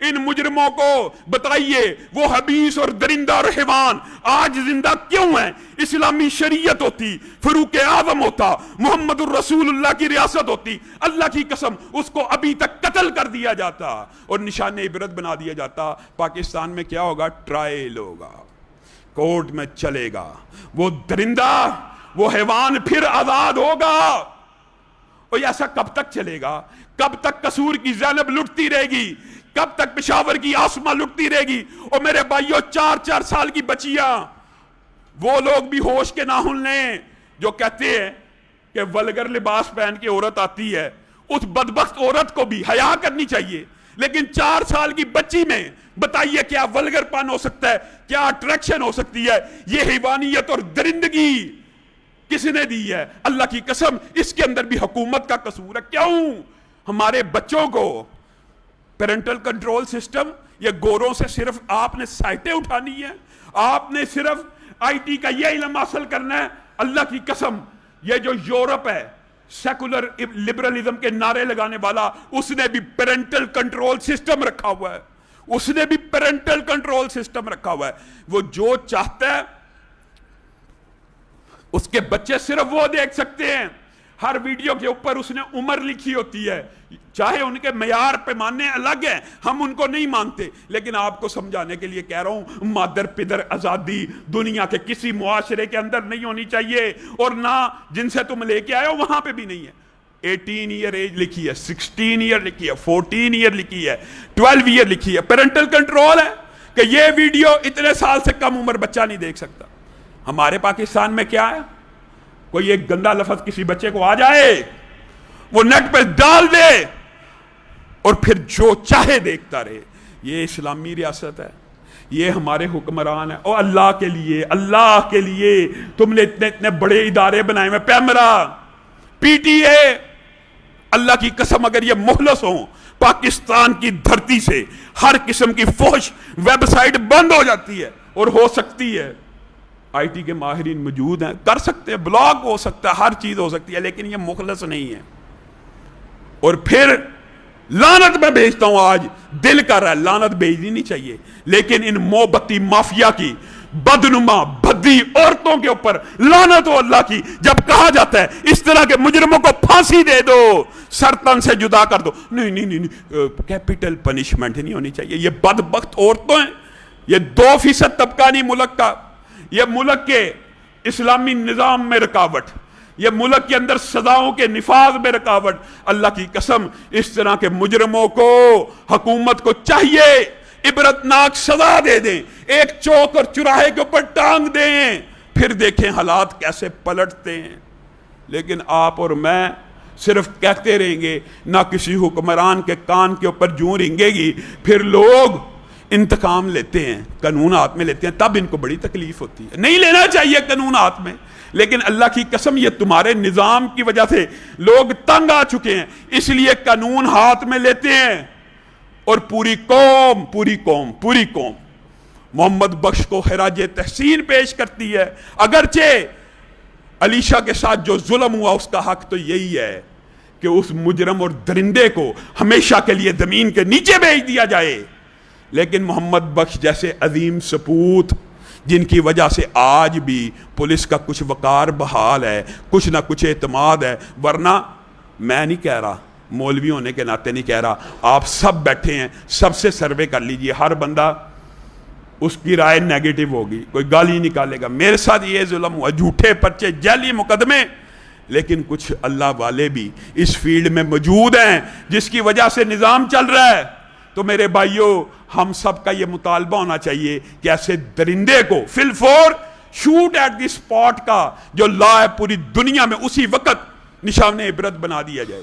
ان مجرموں کو بتائیے وہ حبیث اور درندہ اور حیوان آج زندہ کیوں ہیں؟ اسلامی شریعت ہوتی، فاروق اعظم ہوتا، محمد الرسول اللہ کی ریاست ہوتی، اللہ کی قسم اس کو ابھی تک قتل کر دیا جاتا اور نشان عبرت بنا دیا جاتا۔ پاکستان میں کیا ہوگا؟ ٹرائل ہوگا، کورٹ میں چلے گا، وہ درندہ وہ حیوان پھر آزاد ہوگا۔ اور ایسا کب تک چلے گا؟ کب تک قصور کی زینب لٹتی رہے گی؟ کب تک پشاور کی آسمہ لٹتی رہے گی؟ اور میرے بھائیوں 4 سال کی بچیاں، وہ لوگ بھی ہوش کے ناخن لیں جو کہتے ہیں کہ ولگر لباس پہن کے عورت آتی ہے، اس بدبخت عورت کو بھی حیا کرنی چاہیے، لیکن 4 سال کی بچی میں بتائیے کیا ولگر پن ہو سکتا ہے؟ کیا اٹریکشن ہو سکتی ہے؟ یہ حیوانیت اور درندگی کس نے دی ہے؟ اللہ کی قسم اس کے اندر بھی حکومت کا قصور ہے۔ کیوں ہمارے بچوں کو پیرنٹل کنٹرول سسٹم، یہ گوروں سے صرف آپ نے سائٹیں اٹھانی ہے، آپ نے صرف آئی ٹی کا یہ علم حاصل کرنا ہے؟ اللہ کی قسم یہ جو یورپ ہے سیکولر لبرلزم کے نعرے لگانے والا، اس نے بھی پیرنٹل کنٹرول سسٹم رکھا ہوا ہے، اس نے بھی پیرنٹل کنٹرول سسٹم رکھا ہوا ہے۔ وہ جو چاہتا ہے اس کے بچے صرف وہ دیکھ سکتے ہیں، ہر ویڈیو کے اوپر اس نے عمر لکھی ہوتی ہے، چاہے ان کے معیار پیمانے الگ ہیں، ہم ان کو نہیں مانتے، لیکن آپ کو سمجھانے کے لیے کہہ رہا ہوں مادر پدر آزادی دنیا کے کسی معاشرے کے اندر نہیں ہونی چاہیے، اور نہ جن سے تم لے کے آئے ہو وہاں پہ بھی نہیں ہے۔ 18 ایئر ایج لکھی ہے، 16 ایئر لکھی ہے، 14 ایئر لکھی ہے، 12 ایئر لکھی ہے۔ پیرنٹل کنٹرول ہے کہ یہ ویڈیو اتنے سال سے کم عمر بچہ نہیں دیکھ سکتا۔ ہمارے پاکستان میں کیا ہے؟ کوئی ایک گندا لفظ کسی بچے کو آ جائے، وہ نیٹ پہ ڈال دے اور پھر جو چاہے دیکھتا رہے۔ یہ اسلامی ریاست ہے، یہ ہمارے حکمران ہیں۔ اور اللہ کے لیے تم نے اتنے بڑے ادارے بنائے ہوئے، پیمرا، پی ٹی اے، اللہ کی قسم اگر یہ مخلص ہوں پاکستان کی دھرتی سے ہر قسم کی فحش ویب سائٹ بند ہو جاتی ہے، اور ہو سکتی ہے۔ آئی ٹی کے ماہرین موجود ہیں، کر سکتے ہیں، بلاگ ہو سکتا ہے، ہر چیز ہو سکتی ہے، لیکن یہ مخلص نہیں ہے۔ اور پھر لعنت میں بھیجتا ہوں، آج دل کر رہا ہے لعنت بھیجنی نہیں چاہیے، لیکن ان موبتی مافیا کی بدنما بھدی عورتوں کے اوپر لعنت ہو اللہ کی، جب کہا جاتا ہے اس طرح کے مجرموں کو پھانسی دے دو، سرطن سے جدا کر دو، نہیں، کیپٹل پنشمنٹ نہیں ہونی چاہیے۔ یہ بدبخت عورتوں ہیں، یہ 2% طبقہ نہیں ملک کا، یہ ملک کے اسلامی نظام میں رکاوٹ، یہ ملک کے اندر سزاؤں کے نفاذ میں رکاوٹ۔ اللہ کی قسم اس طرح کے مجرموں کو حکومت کو چاہیے عبرتناک سزا دے دیں، ایک چوک اور چوراہے کے اوپر ٹانگ دیں، پھر دیکھیں حالات کیسے پلٹتے ہیں۔ لیکن آپ اور میں صرف کہتے رہیں گے، نہ کسی حکمران کے کان کے اوپر جوں رنگے گی، پھر لوگ انتقام لیتے ہیں، قانون ہاتھ میں لیتے ہیں، تب ان کو بڑی تکلیف ہوتی ہے۔ نہیں لینا چاہیے قانون ہاتھ میں، لیکن اللہ کی قسم یہ تمہارے نظام کی وجہ سے لوگ تنگ آ چکے ہیں، اس لیے قانون ہاتھ میں لیتے ہیں، اور پوری قوم محمد بخش کو خراج تحسین پیش کرتی ہے۔ اگرچہ علیشہ کے ساتھ جو ظلم ہوا اس کا حق تو یہی ہے کہ اس مجرم اور درندے کو ہمیشہ کے لیے زمین کے نیچے بھیج دیا جائے، لیکن محمد بخش جیسے عظیم سپوت جن کی وجہ سے آج بھی پولیس کا کچھ وقار بحال ہے، کچھ نہ کچھ اعتماد ہے، ورنہ میں نہیں کہہ رہا، مولوی ہونے کے ناطے نہیں کہہ رہا، آپ سب بیٹھے ہیں، سب سے سروے کر لیجئے، ہر بندہ اس کی رائے نیگیٹو ہوگی، کوئی گالی نکالے گا، میرے ساتھ یہ ظلم ہوا، جھوٹے پرچے، جعلی مقدمے، لیکن کچھ اللہ والے بھی اس فیلڈ میں موجود ہیں جس کی وجہ سے نظام چل رہا ہے۔ تو میرے بھائیوں ہم سب کا یہ مطالبہ ہونا چاہیے کہ ایسے درندے کو فی الفور شوٹ ایٹ دی اسپاٹ کا جو لا ہے پوری دنیا میں اسی وقت نشان عبرت بنا دیا جائے۔